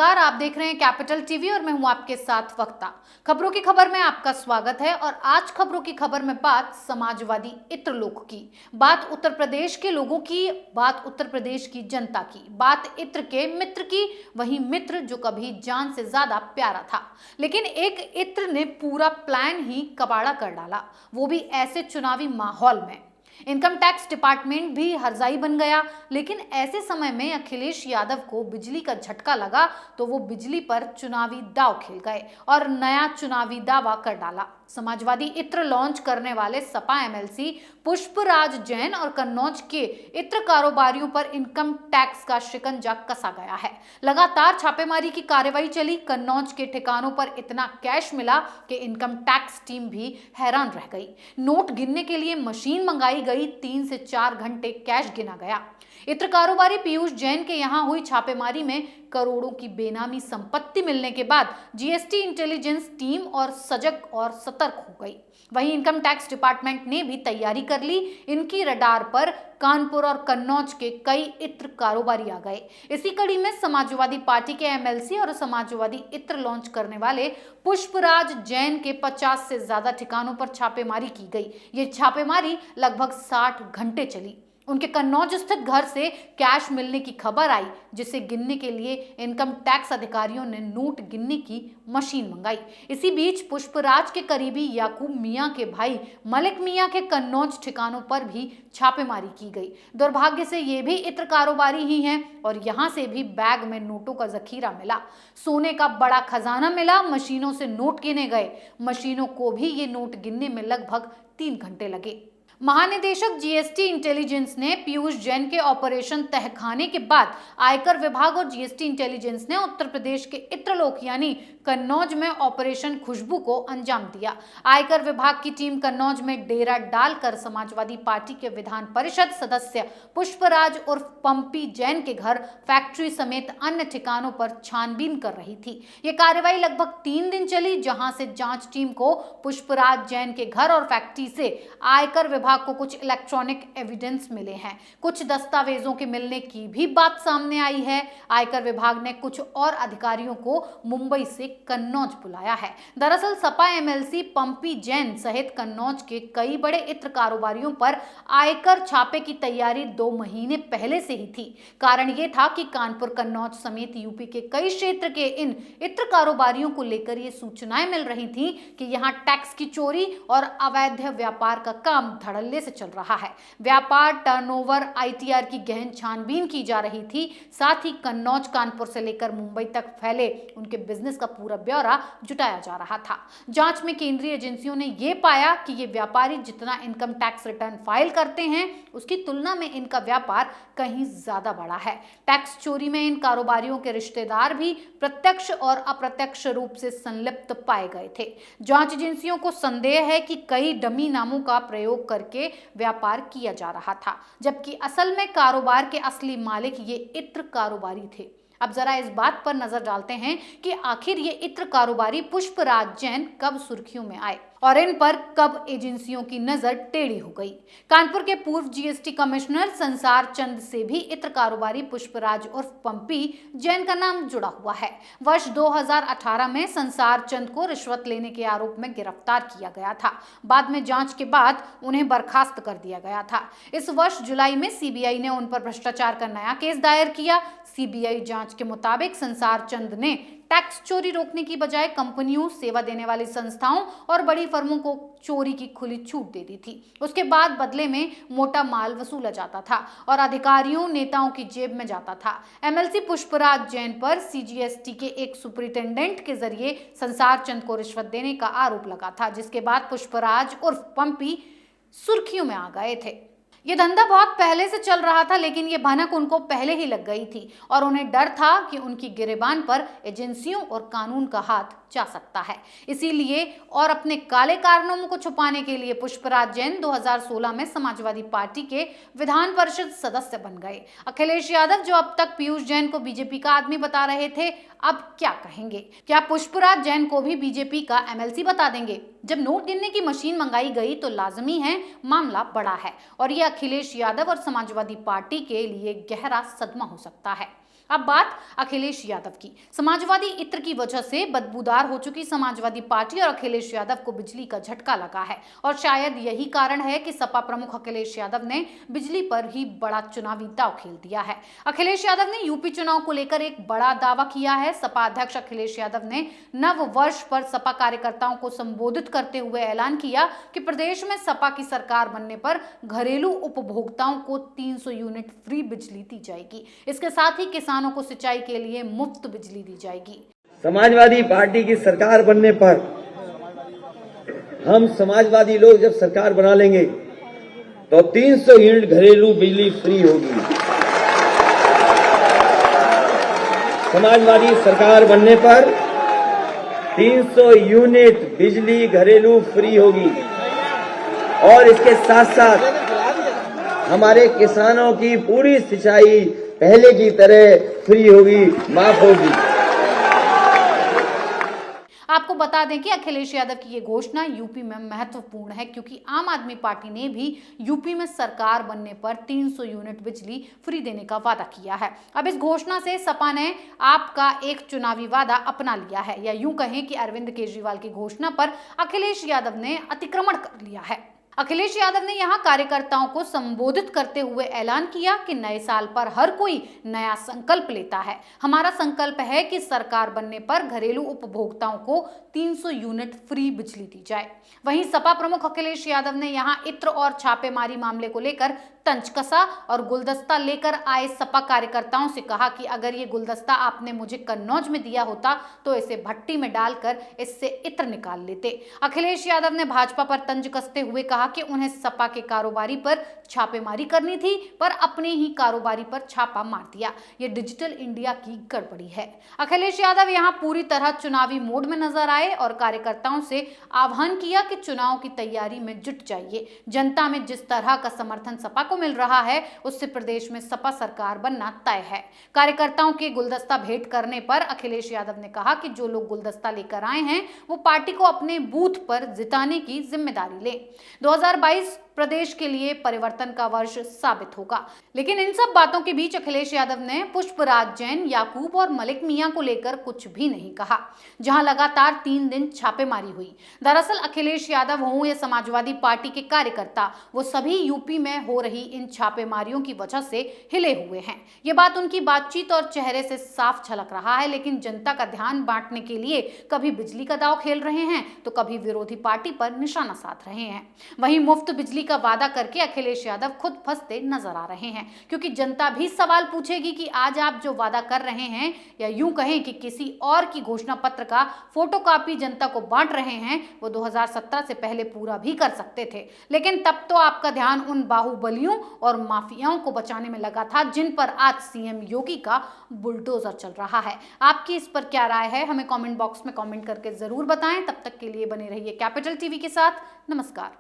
नमस्कार, आप देख रहे हैं कैपिटल टीवी और मैं हूं आपके साथ वक्ता। खबरों की खबर में आपका स्वागत है और आज खबरों की खबर में बात समाजवादी इत्र लोक की, बात उत्तर प्रदेश के लोगों की, बात उत्तर प्रदेश की जनता की, बात इत्र के मित्र की, वही मित्र जो कभी जान से ज्यादा प्यारा था, लेकिन एक इत्र ने पूरा प्लान ही कबाड़ा कर डाला, वो भी ऐसे चुनावी माहौल में। इनकम टैक्स डिपार्टमेंट भी हरजाई बन गया, लेकिन ऐसे समय में अखिलेश यादव को बिजली का झटका लगा तो वो बिजली पर चुनावी दांव खेल गए और नया चुनावी दावा कर डाला। समाजवादी इत्र लॉन्च करने वाले सपा एमएलसी पुष्पराज जैन और कन्नौज के इत्र कारोबारियों पर इनकम टैक्स का शिकंजा कसा गया है। लगातार छापेमारी की कार्रवाई चली। कन्नौज के ठिकानों पर इतना कैश मिला कि इनकम टैक्स टीम भी हैरान रह गई। नोट गिनने के लिए मशीन मंगाई गई, 3 से 4 घंटे कैश गिना गया। इत्र कारोबारी पीयूष जैन के यहां हुई छापेमारी में करोड़ों की बेनामी संपत्ति मिलने के बाद जीएसटी इंटेलिजेंस टीम और सजग और सतर्क हो गई। वहीं इनकम टैक्स डिपार्टमेंट ने भी तैयारी कर ली। इनकी रडार पर कानपुर और कन्नौज के कई इत्र कारोबारी आ गए। इसी कड़ी में समाजवादी पार्टी के एमएलसी और समाजवादी इत्र लॉन्च करने वाले पुष्पराज जैन के 50 से ज्यादा ठिकानों पर छापेमारी की गई। ये छापेमारी लगभग 60 घंटे चली। उनके कन्नौज स्थित घर से कैश मिलने की खबर आई, जिसे गिनने के लिए इनकम टैक्स अधिकारियों ने नोट गिनने की मशीन मंगाई। इसी बीच पुष्पराज के करीबी याकूब मियां के भाई मलिक मियां के कन्नौज ठिकानों पर भी छापेमारी की गई। दुर्भाग्य से ये भी इत्र कारोबारी ही हैं और यहां से भी बैग में नोटों का जखीरा मिला। सोने का बड़ा खजाना मिला। मशीनों से नोट गिने गए। मशीनों को भी ये नोट गिनने में लगभग 3 घंटे लगे। महानिदेशक जीएसटी इंटेलिजेंस ने पीयूष जैन के ऑपरेशन तहखाने के बाद आयकर विभाग और जीएसटी इंटेलिजेंस ने उत्तर प्रदेश के इत्रलोक यानी कन्नौज में ऑपरेशन खुशबू को अंजाम दिया। आयकर विभाग की टीम कन्नौज में डेरा डालकर समाजवादी पार्टी के विधान परिषद सदस्य पुष्पराज उर्फ पंपी जैन के घर, फैक्ट्री समेत अन्य ठिकानों पर छानबीन कर रही थी। ये कार्रवाई लगभग 3 दिन चली, जहां से जांच टीम को पुष्पराज जैन के घर और फैक्ट्री से आयकर विभाग को कुछ इलेक्ट्रॉनिक एविडेंस मिले हैं। कुछ दस्तावेजों के मिलने की भी बात सामने आई है। आयकर विभाग ने कुछ और अधिकारियों को मुंबई से कन्नौज बुलाया है। दरअसल सपा एमएलसी पंपी जैन सहित कन्नौज के कई बड़े इत्र कारोबारियों पर आयकर छापे की तैयारी 2 महीने पहले से ही थी। कारण यह था कि कानपुर, कन्नौज समेत यूपी के कई क्षेत्र के इन इत्र कारोबारियों को लेकर ये सूचनाएं मिल रही थी कि यहाँ टैक्स की चोरी और अवैध व्यापार का काम धड़ल्ले से चल रहा है। व्यापार, टर्नओवर, आईटीआर की गहन छानबीन की जा रही थी। साथ ही कन्नौज, कानपुर से लेकर मुंबई तक फैले उनके बिजनेस का पूरा ब्यौरा जुटाया जा रहा था। जांच में केंद्रीय एजेंसियों ने यह पाया कि ये व्यापारी जितना इनकम टैक्स रिटर्न फाइल करते हैं, उसकी तुलना में इनका व्यापार कहीं ज्यादा बड़ा है। टैक्स चोरी में इन कारोबारियों के रिश्तेदार भी प्रत्यक्ष और अप्रत्यक्ष रूप से संलिप्त पाए गए थे। जांच एजेंसियों को संदेह है कि कई डमी नामों का प्रयोग करके व्यापार किया जा रहा था, जबकि असल में कारोबार के असली मालिक ये इत्र कारोबारी थे। अब जरा इस बात पर नजर डालते हैं कि आखिर ये इत्र कारोबारी पुष्पराज जैन कब सुर्खियों में आए और इन पर कब एजेंसियों की नजर टेढ़ी हो गई। कानपुर के पूर्व जीएसटी कमिश्नर संसार चंद से भी इत्र कारोबारी पुष्पराज उर्फ पंपी जैन का नाम जुड़ा हुआ है। वर्ष 2018 में संसार चंद को रिश्वत लेने के आरोप में गिरफ्तार किया गया था। बाद में जांच के बाद उन्हें बर्खास्त कर दिया गया था। इस वर्ष जुलाई में सीबीआई ने उन पर भ्रष्टाचार का नया केस दायर किया। सीबीआई जांच के मुताबिक संसार चंद ने टैक्स चोरी रोकने की बजाय कंपनियों, सेवा देने वाली संस्थाओं और बड़ी फर्मों को चोरी की खुली छूट दे दी थी। उसके बाद बदले में मोटा माल वसूला जाता था और अधिकारियों, नेताओं की जेब में जाता था। एमएलसी पुष्पराज जैन पर सीजीएसटी के एक सुपरिटेंडेंट के जरिए संसार चंद को रिश्वत देने का आरोप लगा था, जिसके बाद पुष्पराज उर्फ पंपी सुर्खियों में आ गए थे। ये धंधा बहुत पहले से चल रहा था, लेकिन ये भनक उनको पहले ही लग गई थी और उन्हें डर था कि उनकी गिरेबान पर एजेंसियों और कानून का हाथ जा सकता है। इसीलिए और अपने काले कारनामों को छुपाने के लिए पुष्पराज जैन 2016 में समाजवादी पार्टी के विधान परिषद सदस्य बन गए। अखिलेश यादव, जो अब तक पीयूष जैन को बीजेपी का आदमी बता रहे थे, अब क्या कहेंगे? क्या पुष्पराज जैन को भी बीजेपी का एमएलसी बता देंगे? जब नोट गिनने की मशीन मंगाई गई तो लाजमी है मामला बड़ा है और यह अखिलेश यादव और समाजवादी पार्टी के लिए गहरा सदमा हो सकता है। अब बात अखिलेश यादव की। समाजवादी इत्र की वजह से बदबूदार हो चुकी समाजवादी पार्टी और अखिलेश यादव को बिजली का झटका लगा है और शायद यही कारण है कि सपा प्रमुख अखिलेश यादव ने बिजली पर ही बड़ा चुनावी दांव खेल दिया है। अखिलेश यादव ने यूपी चुनाव को लेकर एक बड़ा दावा किया है। सपा अध्यक्ष अखिलेश यादव ने नव वर्ष पर सपा कार्यकर्ताओं को संबोधित करते हुए ऐलान किया कि प्रदेश में सपा की सरकार बनने पर घरेलू उपभोक्ताओं को 300 यूनिट फ्री बिजली दी जाएगी। इसके साथ ही किसानों को सिंचाई के लिए मुफ्त बिजली दी जाएगी। समाजवादी पार्टी की सरकार बनने पर हम समाजवादी लोग जब सरकार बना लेंगे तो 300 यूनिट घरेलू बिजली फ्री होगी। समाजवादी सरकार बनने पर 300 यूनिट बिजली घरेलू फ्री होगी और इसके साथ साथ हमारे किसानों की पूरी सिंचाई पहले की तरह फ्री होगी, माफ होगी। आपको बता दें कि अखिलेश यादव की ये घोषणा यूपी में महत्वपूर्ण है क्योंकि आम आदमी पार्टी ने भी यूपी में सरकार बनने पर 300 यूनिट बिजली फ्री देने का वादा किया है। अब इस घोषणा से सपा ने आपका एक चुनावी वादा अपना लिया है, या यूं कहें कि अरविंद केजरीवाल की घोषणा पर अखिलेश यादव ने अतिक्रमण कर लिया है। अखिलेश यादव ने यहां कार्यकर्ताओं को संबोधित करते हुए ऐलान किया कि नए साल पर हर कोई नया संकल्प लेता है। हमारा संकल्प है कि सरकार बनने पर घरेलू उपभोक्ताओं को 300 यूनिट फ्री बिजली दी जाए। वहीं सपा प्रमुख अखिलेश यादव ने यहां इत्र और छापेमारी मामले को लेकर तंज कसा और गुलदस्ता लेकर आए सपा कार्यकर्ताओं से कहा कि अगर ये गुलदस्ता आपने मुझे कन्नौज में दिया होता तो इसे भट्टी में डालकर इससे इत्र निकाल लेते। अखिलेश यादव ने भाजपा पर तंज कसते हुए कहा कि उन्हें सपा के कारोबारी पर छापेमारी करनी थी पर अपने ही कारोबारी पर छापा मार दिया। ये डिजिटल इंडिया की गड़बड़ी है। अखिलेश यादव यहां पूरी तरह चुनावी मोड में नजर आए और कार्यकर्ताओं से आह्वान किया कि चुनाव की तैयारी में जुट जाइए। जनता में जिस तरह का समर्थन सपा को मिल रहा है उससे प्रदेश में सपा सरकार बनना तय है। कार्यकर्ताओं के गुलदस्ता भेंट करने पर अखिलेश यादव ने कहा कि जो लोग गुलदस्ता लेकर आए हैं वो पार्टी को अपने बूथ पर जिताने की जिम्मेदारी लें। 2022 प्रदेश के लिए परिवर्तन का वर्ष साबित होगा। लेकिन इन सब बातों के बीच अखिलेश यादव ने पुष्पराज जैन, याकूब और मलिक मियां को लेकर कुछ भी नहीं कहा, जहां लगातार 3 दिन छापेमारी हुई। दरअसल अखिलेश यादव हों या समाजवादी पार्टी के कार्यकर्ता, वो सभी यूपी में हो रही इन छापेमारियों की वजह से हिले हुए हैं। ये बात उनकी बातचीत और चेहरे से साफ झलक रहा है। लेकिन जनता का ध्यान बांटने के लिए कभी बिजली का दांव खेल रहे हैं तो कभी विरोधी पार्टी पर निशाना साध रहे हैं। वहीं मुफ्त बिजली का वादा करके अखिलेश यादव खुद फंसते नजर आ रहे हैं, क्योंकि जनता भी सवाल पूछेगी कि आज आप जो वादा कर रहे हैं, या यूं कहें कि किसी और की घोषणा पत्र का फोटोकॉपी जनता को बांट रहे हैं, वो 2017 से पहले पूरा भी कर सकते थे। लेकिन तब तो आपका ध्यान उन बाहुबलियों और माफियाओं को बचाने में लगा था जिन पर आज सीएम योगी का बुलडोजर चल रहा है। आपकी इस पर क्या राय है, हमें कमेंट बॉक्स में कमेंट करके जरूर बताएं। तब तक के लिए बने रहिए कैपिटल टीवी के साथ। नमस्कार।